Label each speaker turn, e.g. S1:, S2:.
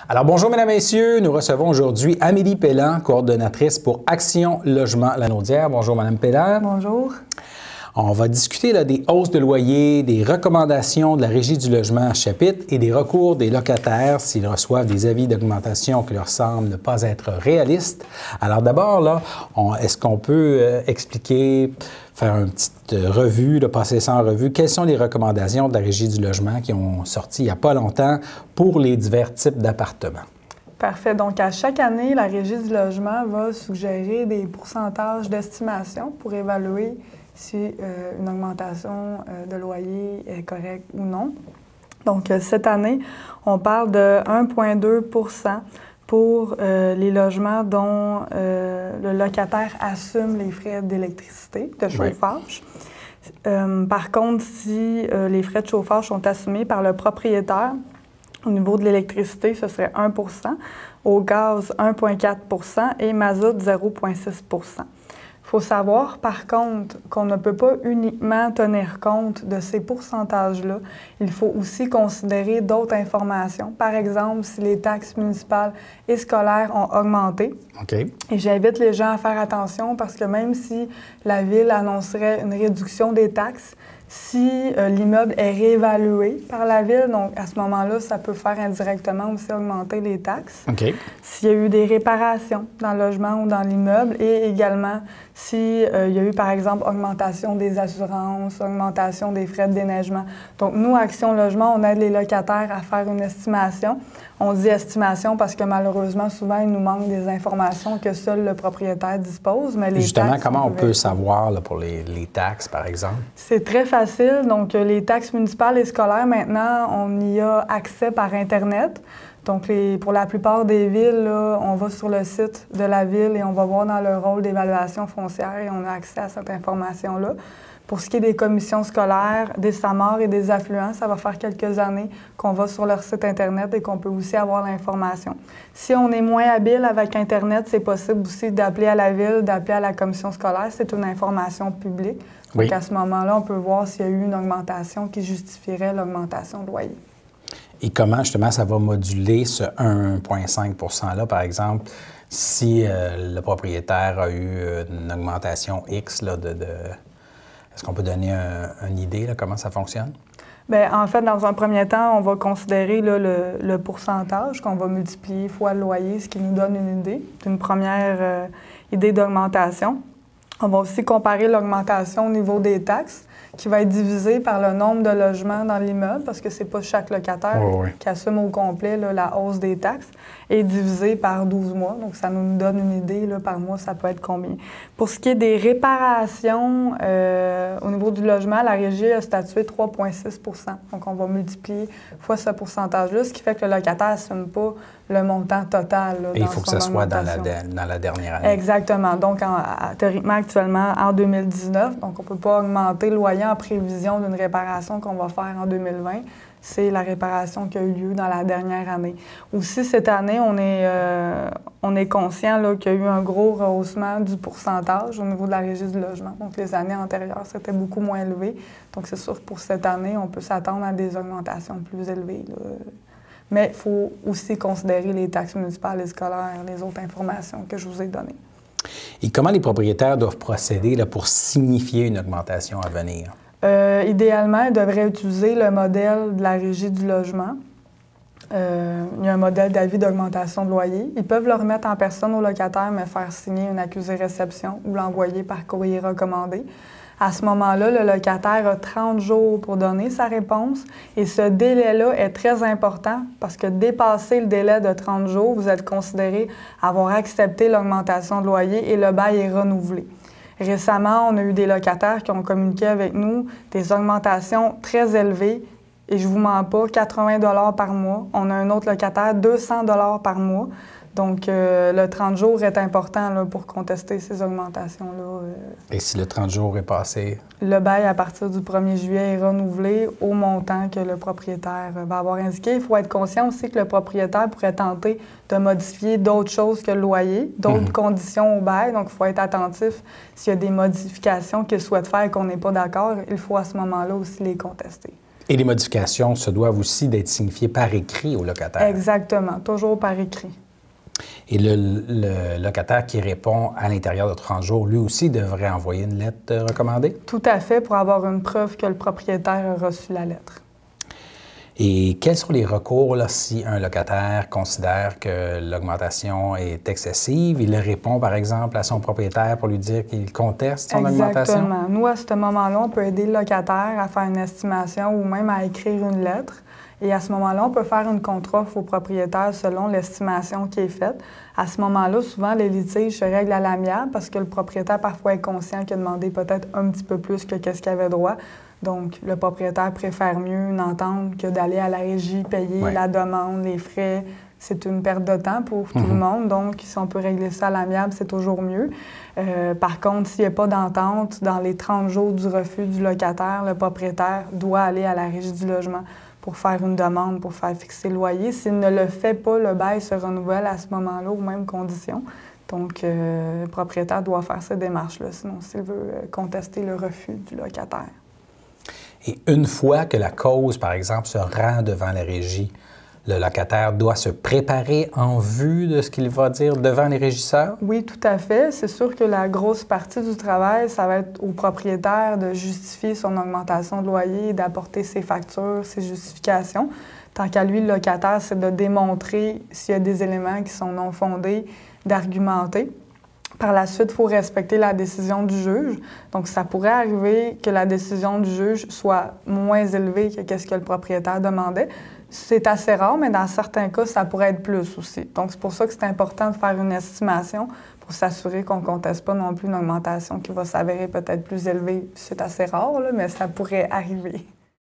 S1: Alors bonjour mesdames et messieurs, nous recevons aujourd'hui Amélie Pelland, coordonnatrice pour Action Logement Lanaudière. Bonjour madame Pelland.
S2: Bonjour.
S1: On va discuter là, des hausses de loyer, des recommandations de la Régie du logement à chapitre et des recours des locataires s'ils reçoivent des avis d'augmentation qui leur semblent ne pas être réalistes. Alors d'abord, là, est-ce qu'on peut expliquer, faire une petite revue, passer ça en revue, quelles sont les recommandations de la Régie du logement qui ont sorti il n'y a pas longtemps pour les divers types d'appartements?
S2: Parfait. Donc, à chaque année, la Régie du logement va suggérer des pourcentages d'estimation pour évaluer si une augmentation de loyer est correcte ou non. Donc, cette année, on parle de 1,2 % pour les logements dont le locataire assume les frais d'électricité, de chauffage. Oui. Par contre, si les frais de chauffage sont assumés par le propriétaire, au niveau de l'électricité, ce serait 1 %, au gaz 1,4 % et mazout 0,6 %. Il faut savoir, par contre, qu'on ne peut pas uniquement tenir compte de ces pourcentages-là. Il faut aussi considérer d'autres informations. Par exemple, si les taxes municipales et scolaires ont augmenté.
S1: Okay.
S2: Et j'invite les gens à faire attention parce que même si la Ville annoncerait une réduction des taxes, si l'immeuble est réévalué par la Ville, donc à ce moment-là, ça peut faire indirectement aussi augmenter les taxes.
S1: Okay.
S2: S'il y a eu des réparations dans le logement ou dans l'immeuble et également s'il y a eu, par exemple, augmentation des assurances, augmentation des frais de déneigement. Donc, nous, Action Logement, on aide les locataires à faire une estimation. On dit estimation parce que malheureusement, souvent, il nous manque des informations que seul le propriétaire dispose. Mais les
S1: Justement,
S2: taxes,
S1: comment on peut savoir là, pour les taxes, par exemple?
S2: C'est très facile. Donc, les taxes municipales et scolaires, maintenant, on y a accès par Internet. Donc, pour la plupart des villes, là, on va sur le site de la ville et on va voir dans le rôle d'évaluation foncière et on a accès à cette information-là. Pour ce qui est des commissions scolaires, des SAMAR et des affluents, ça va faire quelques années qu'on va sur leur site Internet et qu'on peut aussi avoir l'information. Si on est moins habile avec Internet, c'est possible aussi d'appeler à la ville, d'appeler à la commission scolaire. C'est une information publique. Donc,
S1: oui.
S2: À ce moment-là, on peut voir s'il y a eu une augmentation qui justifierait l'augmentation de loyer.
S1: Et comment, justement, ça va moduler ce 1,5 %-là, par exemple, si le propriétaire a eu une augmentation X là, Est-ce qu'on peut donner une idée, là, comment ça fonctionne?
S2: Bien, en fait, dans un premier temps, on va considérer là, le pourcentage qu'on va multiplier fois le loyer, ce qui nous donne une idée, une première idée d'augmentation. On va aussi comparer l'augmentation au niveau des taxes, qui va être divisée par le nombre de logements dans l'immeuble, parce que c'est pas chaque locataire qui assume au complet là, la hausse des taxes, et divisé par 12 mois. Donc, ça nous donne une idée, là, par mois, ça peut être combien. Pour ce qui est des réparations, au niveau du logement, la Régie a statué 3,6 %. Donc, on va multiplier fois ce pourcentage-là, ce qui fait que le locataire n'assume pas le montant total. Là,
S1: et il faut que ça soit dans la dernière année.
S2: Exactement. Donc, théoriquement, actuellement, en 2019, donc on ne peut pas augmenter le loyer en prévision d'une réparation qu'on va faire en 2020. C'est la réparation qui a eu lieu dans la dernière année. Aussi, cette année, on est conscient qu'il y a eu un gros rehaussement du pourcentage au niveau de la Régie du logement. Donc, les années antérieures, c'était beaucoup moins élevé. Donc, c'est sûr que pour cette année, on peut s'attendre à des augmentations plus élevées, là. Mais il faut aussi considérer les taxes municipales et scolaires, les autres informations que je vous ai données.
S1: Et comment les propriétaires doivent procéder là, pour signifier une augmentation à venir?
S2: Idéalement, ils devraient utiliser le modèle de la Régie du logement. Il y a un modèle d'avis d'augmentation de loyer. Ils peuvent le remettre en personne au locataire, mais faire signer une accusé-réception ou l'envoyer par courrier recommandé. À ce moment-là, le locataire a 30 jours pour donner sa réponse et ce délai-là est très important parce que dépasser le délai de 30 jours, vous êtes considéré avoir accepté l'augmentation de loyer et le bail est renouvelé. Récemment, on a eu des locataires qui ont communiqué avec nous des augmentations très élevées et je vous mens pas, 80 $ par mois. On a un autre locataire, 200 $ par mois. Donc, le 30 jours est important là, pour contester ces augmentations-là.
S1: Et si le 30 jours est passé?
S2: Le bail, à partir du 1er juillet, est renouvelé au montant que le propriétaire va avoir indiqué. Il faut être conscient aussi que le propriétaire pourrait tenter de modifier d'autres choses que le loyer, d'autres conditions au bail. Donc, il faut être attentif. S'il y a des modifications qu'il souhaite faire et qu'on n'est pas d'accord, il faut à ce moment-là aussi les contester.
S1: Et les modifications se doivent aussi d'être signifiées par écrit au locataire.
S2: Exactement, toujours par écrit.
S1: Et le locataire qui répond à l'intérieur de 30 jours, lui aussi devrait envoyer une lettre recommandée?
S2: Tout à fait, pour avoir une preuve que le propriétaire a reçu la lettre.
S1: Et quels sont les recours là, si un locataire considère que l'augmentation est excessive? Il répond, par exemple, à son propriétaire pour lui dire qu'il conteste son augmentation?
S2: Exactement. Nous, à ce moment-là, on peut aider le locataire à faire une estimation ou même à écrire une lettre. Et à ce moment-là, on peut faire une contre-offre au propriétaire selon l'estimation qui est faite. À ce moment-là, souvent, les litiges se règlent à l'amiable parce que le propriétaire, parfois, est conscient qu'il a demandé peut-être un petit peu plus que qu'est-ce qu'il avait droit. Donc, le propriétaire préfère mieux une entente que d'aller à la régie, payer la demande, les frais. C'est une perte de temps pour tout le monde. Donc, si on peut régler ça à l'amiable, c'est toujours mieux. Par contre, s'il n'y a pas d'entente, dans les 30 jours du refus du locataire, le propriétaire doit aller à la régie du logement pour faire une demande, pour faire fixer le loyer. S'il ne le fait pas, le bail se renouvelle à ce moment-là aux mêmes conditions. Donc, le propriétaire doit faire cette démarche-là, sinon s'il veut contester le refus du locataire.
S1: Et une fois que la cause, par exemple, se rend devant la régie, le locataire doit se préparer en vue de ce qu'il va dire devant les régisseurs?
S2: Oui, tout à fait. C'est sûr que la grosse partie du travail, ça va être au propriétaire de justifier son augmentation de loyer, d'apporter ses factures, ses justifications. Tant qu'à lui, le locataire, c'est de démontrer s'il y a des éléments qui sont non fondés, d'argumenter. Par la suite, il faut respecter la décision du juge. Donc, ça pourrait arriver que la décision du juge soit moins élevée que ce que le propriétaire demandait. C'est assez rare, mais dans certains cas, ça pourrait être plus aussi. Donc, c'est pour ça que c'est important de faire une estimation pour s'assurer qu'on ne conteste pas non plus une augmentation qui va s'avérer peut-être plus élevée. C'est assez rare, là, mais ça pourrait arriver.